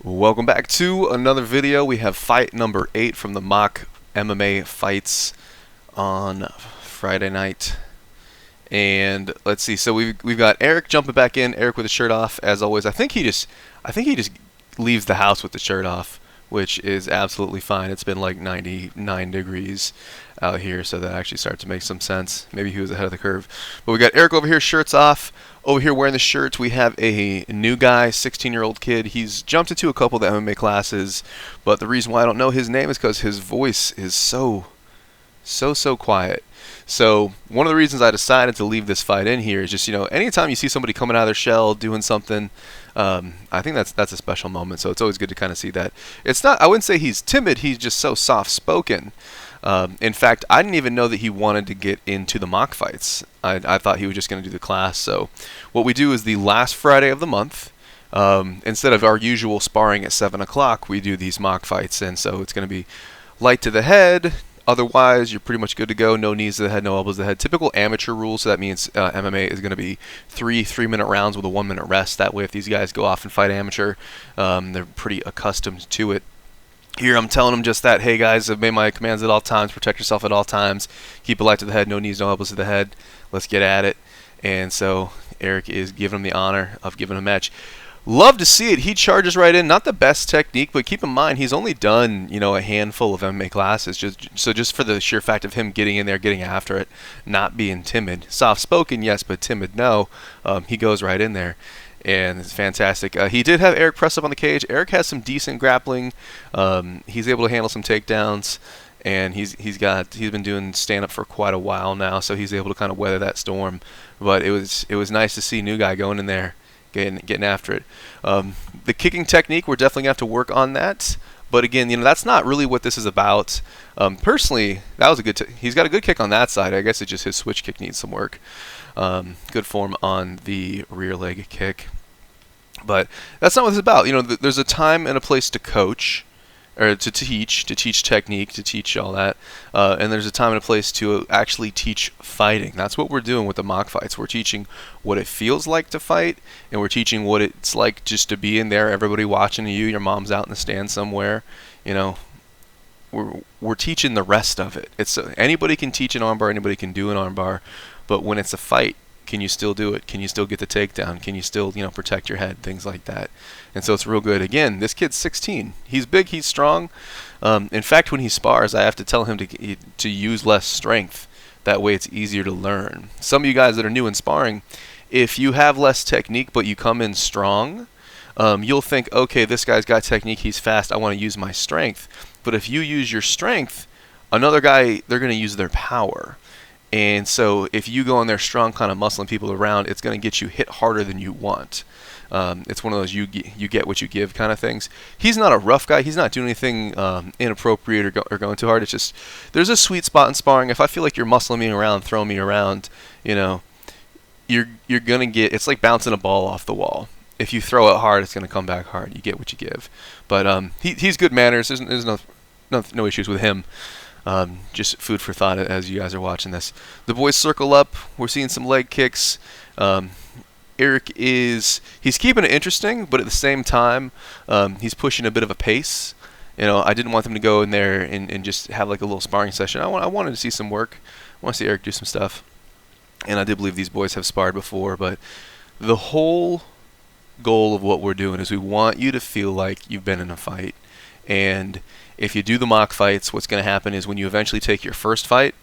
Welcome back to another video. We have fight number 8 from the mock MMA fights on Friday night. And let's see. So we've got Erik jumping back in. Erik with his shirt off as always. I think he just leaves the house with the shirt off, which is absolutely fine. It's been like 99 degrees out here, so that actually starts to make some sense. Maybe he was ahead of the curve. But we got Erik over here, shirts off. Over here wearing the shirts, we have a new guy, 16-year-old kid. He's jumped into a couple of the MMA classes, but the reason why I don't know his name is because his voice is so quiet. So one of the reasons I decided to leave this fight in here is just, anytime you see somebody coming out of their shell, doing something, I think that's a special moment. So it's always good to kind of see that. It's not, I wouldn't say he's timid, he's just so soft-spoken. In fact, I didn't even know that he wanted to get into the mock fights. I thought he was just going to do the class. So what we do is the last Friday of the month, instead of our usual sparring at 7 o'clock, we do these mock fights. And so it's going to be light to the head. Otherwise, you're pretty much good to go. No knees to the head, no elbows to the head. Typical amateur rules, so that means MMA is going to be three 3-minute rounds with a 1-minute rest. That way, if these guys go off and fight amateur, they're pretty accustomed to it. Here I'm telling them just that, hey guys, obey my commands at all times, protect yourself at all times, keep it light to the head, no knees, no elbows to the head, let's get at it. And so Erik is giving him the honor of giving a match. Love to see it. He charges right in. Not the best technique, but keep in mind he's only done, a handful of MMA classes. Just for the sheer fact of him getting in there, getting after it, not being timid. Soft-spoken, yes, but timid, no. He goes right in there. And it's fantastic. He did have Erik press up on the cage. Erik has some decent grappling. He's able to handle some takedowns, and he's been doing stand up for quite a while now, so he's able to kind of weather that storm. But it was nice to see new guy going in there, getting after it. The kicking technique, we're definitely gonna have to work on that. But again, that's not really what this is about. Personally, that was a good. He's got a good kick on that side. I guess it's just his switch kick needs some work. Good form on the rear leg kick. But that's not what it's about. There's a time and a place to coach, or to teach technique, to teach all that. And there's a time and a place to actually teach fighting. That's what we're doing with the mock fights. We're teaching what it feels like to fight, and we're teaching what it's like just to be in there, everybody watching you, your mom's out in the stand somewhere. We're teaching the rest of it. It's anybody can teach an armbar, anybody can do an armbar, but when it's a fight, can you still do it? Can you still get the takedown? Can you still, protect your head? Things like that. And so it's real good. Again, this kid's 16. He's big. He's strong. In fact, when he spars, I have to tell him to use less strength. That way it's easier to learn. Some of you guys that are new in sparring, if you have less technique but you come in strong, you'll think, okay, this guy's got technique. He's fast. I want to use my strength. But if you use your strength, another guy, they're going to use their power. And so if you go in there strong, kind of muscling people around, it's going to get you hit harder than you want. It's one of those you get what you give kind of things. He's not a rough guy. He's not doing anything inappropriate or going too hard. It's just there's a sweet spot in sparring. If I feel like you're muscling me around, throwing me around, you're going to get – it's like bouncing a ball off the wall. If you throw it hard, it's going to come back hard. You get what you give. But he's good manners. There's no issues with him. Just food for thought as you guys are watching this. The boys circle up. We're seeing some leg kicks. Erik he's keeping it interesting, but at the same time, he's pushing a bit of a pace. I didn't want them to go in there and just have like a little sparring session. I wanted to see some work. I want to see Erik do some stuff. And I do believe these boys have sparred before, but the whole goal of what we're doing is we want you to feel like you've been in a fight. And if you do the mock fights, what's going to happen is when you eventually take your first fight,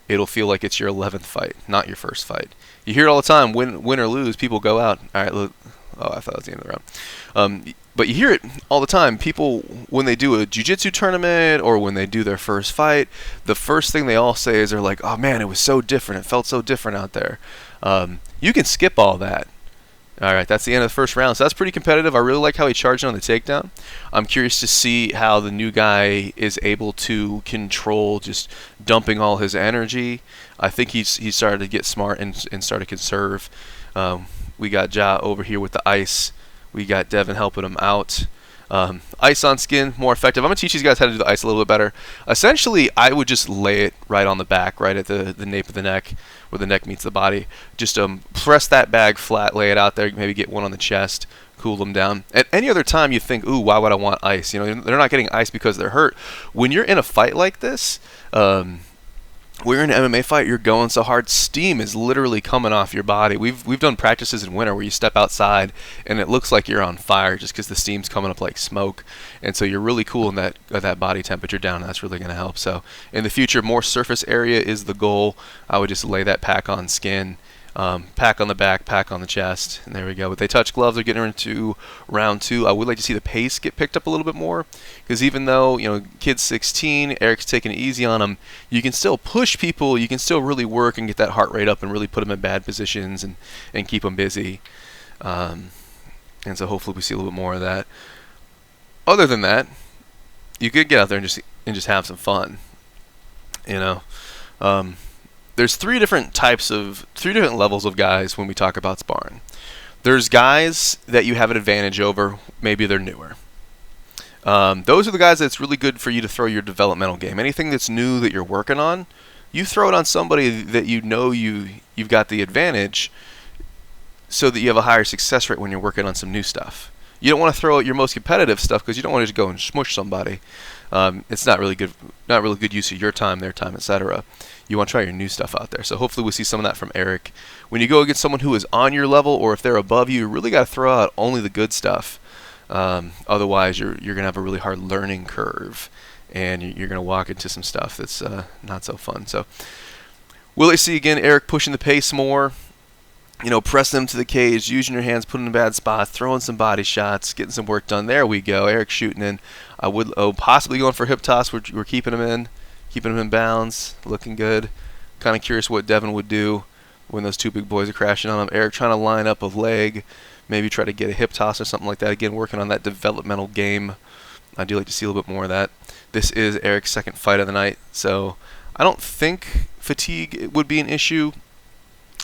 it'll feel like it's your 11th fight, not your first fight. You hear it all the time, win or lose, people go out. All right, look. Oh, I thought it was the end of the round. But you hear it all the time. People, when they do a jiu-jitsu tournament or when they do their first fight, the first thing they all say is they're like, oh man, it was so different. It felt so different out there. You can skip all that. All right, that's the end of the first round. So that's pretty competitive. I really like how he charged on the takedown. I'm curious to see how the new guy is able to control just dumping all his energy. I think he's started to get smart and start to conserve. We got Ja over here with the ice. We got Devin helping him out. Ice on skin, more effective. I'm going to teach these guys how to do the ice a little bit better. Essentially, I would just lay it right on the back, right at the nape of the neck, where the neck meets the body. Just press that bag flat, lay it out there, maybe get one on the chest, cool them down. At any other time, you think, ooh, why would I want ice? You know, they're not getting ice because they're hurt. When you're in a fight like this, when you're in an MMA fight, you're going so hard, steam is literally coming off your body. We've done practices in winter where you step outside and it looks like you're on fire just because the steam's coming up like smoke, and so you're really cooling that body temperature down, and that's really going to help. So in the future, more surface area is the goal. I would just lay that pack on skin. Pack on the back, pack on the chest, and there we go. But they touch gloves. They're getting into round 2. I would like to see the pace get picked up a little bit more, because even though, you know, Newkid16, Erik's taking it easy on them, you can still push people. You can still really work and get that heart rate up and really put them in bad positions and keep them busy. And so hopefully we see a little bit more of that. Other than that, you could get out there and just have some fun. You know. There's three different levels of guys when we talk about sparring. There's guys that you have an advantage over. Maybe they're newer. Those are the guys that's really good for you to throw your developmental game. Anything that's new that you're working on, you throw it on somebody that you know you've got the advantage, so that you have a higher success rate when you're working on some new stuff. You don't want to throw out your most competitive stuff because you don't want to just go and smush somebody. It's not really good use of your time, their time, etc. You want to try your new stuff out there. So hopefully we'll see some of that from Erik. When you go against someone who is on your level, or if they're above you, you really got to throw out only the good stuff. Otherwise, you're going to have a really hard learning curve, and you're going to walk into some stuff that's not so fun. So will I see again Erik pushing the pace more? You know, pressing them to the cage, using your hands, putting in bad spots, throwing some body shots, getting some work done. There we go. Erik shooting in. I would possibly going for hip toss. We're keeping him in bounds, looking good. Kind of curious what Devin would do when those two big boys are crashing on him. Erik trying to line up a leg, maybe try to get a hip toss or something like that. Again, working on that developmental game. I do like to see a little bit more of that. This is Erik's second fight of the night, so I don't think fatigue would be an issue.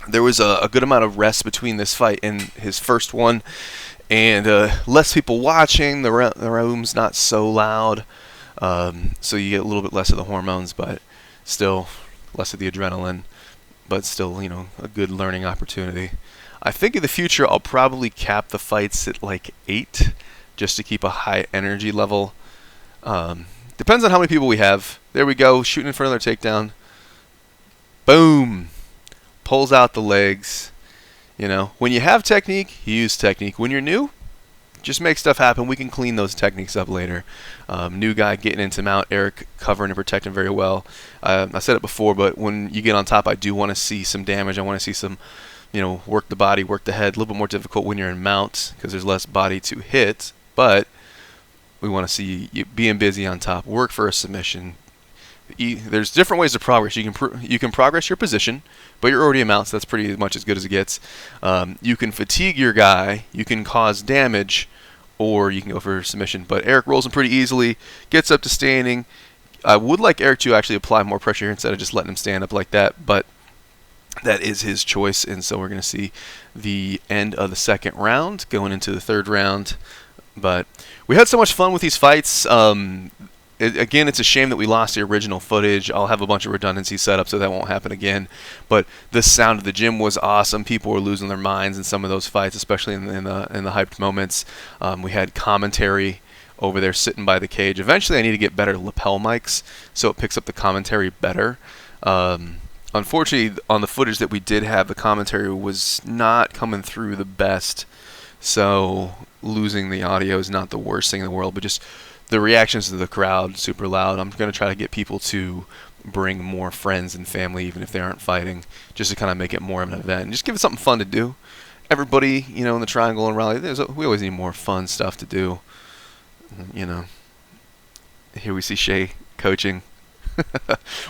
There was a good amount of rest between this fight and his first one, and less people watching. The room's not so loud, so you get a little bit less of the hormones, but still less of the adrenaline, but still, you know, a good learning opportunity. I think in the future I'll probably cap the fights at like 8, just to keep a high energy level. Depends on how many people we have. There we go, shooting in for another takedown. Boom. Pulls out the legs. You know, when you have technique, you use technique. When you're new, just make stuff happen. We can clean those techniques up later. New guy getting into mount, Erik covering and protecting very well. I said it before, but when you get on top, I do want to see some damage. I want to see some, you know, work the body, work the head. A little bit more difficult when you're in mount because there's less body to hit, but we want to see you being busy on top. Work for a submission. There's different ways to progress. You can progress your position, but you're already in mount, so that's pretty much as good as it gets. You can fatigue your guy, you can cause damage, or you can go for submission. But Erik rolls him pretty easily, gets up to standing. I would like Erik to actually apply more pressure here instead of just letting him stand up like that, but that is his choice, and so we're going to see the end of the second round, going into the third round. But we had so much fun with these fights. Again, it's a shame that we lost the original footage. I'll have a bunch of redundancy set up so that won't happen again. But the sound of the gym was awesome. People were losing their minds in some of those fights, especially in the hyped moments. We had commentary over there sitting by the cage. Eventually, I need to get better lapel mics so it picks up the commentary better. Unfortunately, on the footage that we did have, the commentary was not coming through the best. So losing the audio is not the worst thing in the world, but just the reactions to the crowd, super loud. I'm going to try to get people to bring more friends and family, even if they aren't fighting, just to kind of make it more of an event and just give it something fun to do. Everybody, you know, in the Triangle and Raleigh, we always need more fun stuff to do. You know, here we see Shay coaching.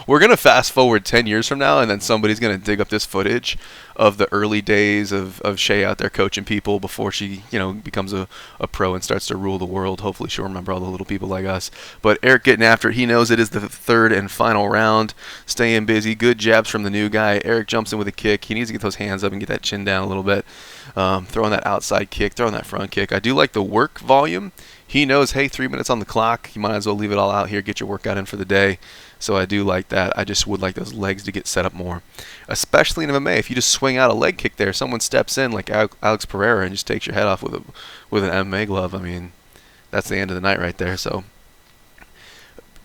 We're going to fast forward 10 years from now, and then somebody's going to dig up this footage of the early days of Shay out there coaching people before she, you know, becomes a pro and starts to rule the world. Hopefully she'll remember all the little people like us. But Erik getting after it. He knows it is the third and final round. Staying busy. Good jabs from the new guy. Erik jumps in with a kick. He needs to get those hands up and get that chin down a little bit. Throwing that outside kick, throwing that front kick. I do like the work volume. he knows, hey, 3 minutes on the clock. You might as well leave it all out here, get your workout in for the day. So I do like that. I just would like those legs to get set up more, especially in MMA. If you just swing out a leg kick there, someone steps in like Alex Pereira and just takes your head off with an MMA glove. I mean, that's the end of the night right there. So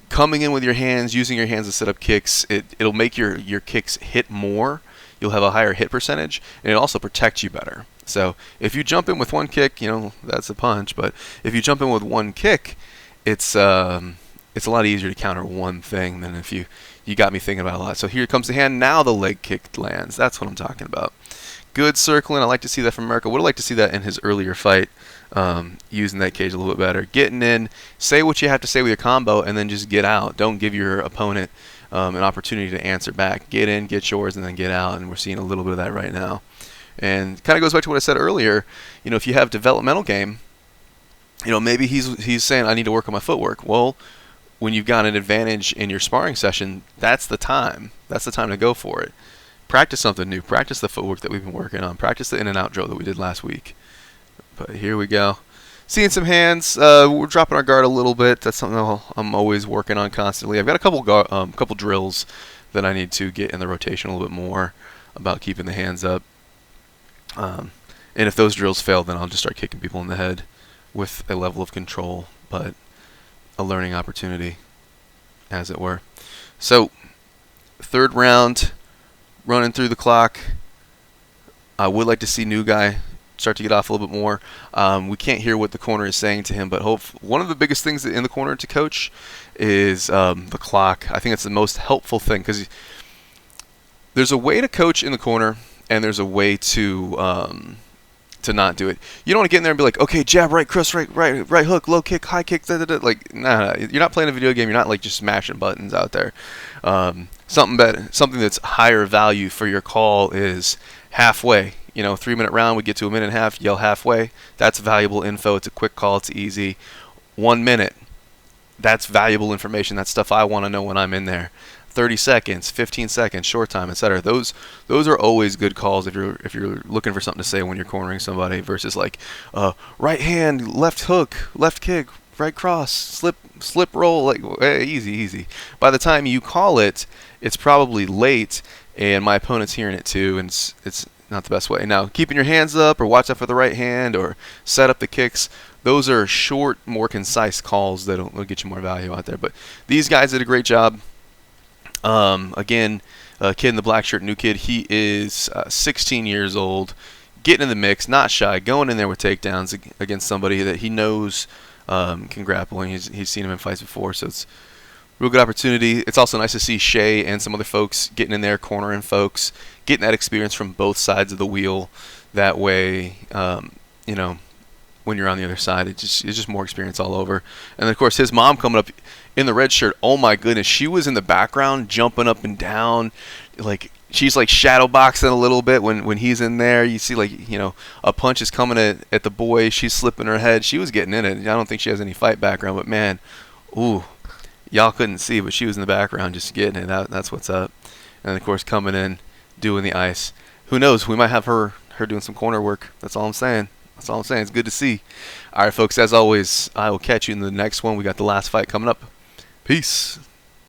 coming in with your hands, using your hands to set up kicks, it'll make your kicks hit more. You'll have a higher hit percentage, and it also protects you better. So if you jump in with one kick, that's a punch. But if you jump in with one kick, it's a lot easier to counter one thing than if you got me thinking about it a lot. So here comes the hand. Now the leg kick lands. That's what I'm talking about. Good circling. I like to see that from America. Would have liked to see that in his earlier fight, using that cage a little bit better. Getting in, say what you have to say with your combo, and then just get out. Don't give your opponent an opportunity to answer back. Get in, get yours, and then get out. And we're seeing a little bit of that right now. And kind of goes back to what I said earlier. If you have developmental game, maybe he's saying I need to work on my footwork. Well, when you've got an advantage in your sparring session, that's the time. That's the time to go for it. Practice something new. Practice the footwork that we've been working on. Practice the in and out drill that we did last week. But here we go. Seeing some hands. We're dropping our guard a little bit. That's something I'm always working on constantly. I've got a couple drills that I need to get in the rotation a little bit more about keeping the hands up. And if those drills fail, then I'll just start kicking people in the head with a level of control, but a learning opportunity, as it were. So, third round, running through the clock. I would like to see new guy start to get off a little bit more. We can't hear what the corner is saying to him, but one of the biggest things in the corner to coach is the clock. I think it's the most helpful thing, because there's a way to coach in the corner, and there's a way to not do it. You don't want to get in there and be like, okay, jab, right, cross, right hook, low kick, high kick, like, nah, you're not playing a video game. You're not like just smashing buttons out there. Something that's higher value for your call is halfway. 3-minute round, we get to a minute and a half, yell halfway. That's valuable info. It's a quick call. It's easy. 1 minute. That's valuable information. That's stuff I want to know when I'm in there. 30 seconds, 15 seconds, short time, etc. Those are always good calls if you're looking for something to say when you're cornering somebody, versus like right hand, left hook, left kick, right cross, slip roll, like easy. By the time you call it, it's probably late, and my opponent's hearing it too, and it's not the best way. Now, keeping your hands up, or watch out for the right hand, or set up the kicks, those are short, more concise calls that'll get you more value out there. But these guys did a great job. Again, kid in the black shirt, Newkid, he is 16 years old, getting in the mix, not shy, going in there with takedowns against somebody that he knows can grapple, and he's seen him in fights before, so it's a real good opportunity. It's also nice to see Shay and some other folks getting in there, cornering folks, getting that experience from both sides of the wheel. That way, when you're on the other side, it's just more experience all over. And then, of course, his mom coming up in the red shirt, oh my goodness, she was in the background jumping up and down, like she's like shadow boxing a little bit when he's in there. You see, like, a punch is coming at the boy, she's slipping her head. She was getting in it. I don't think she has any fight background, but man, ooh, y'all couldn't see, but she was in the background just getting it. That's what's up. And of course, coming in, doing the ice. Who knows, we might have her doing some corner work. That's all I'm saying. It's good to see. All right, folks, as always, I will catch you in the next one. We got the last fight coming up. Peace.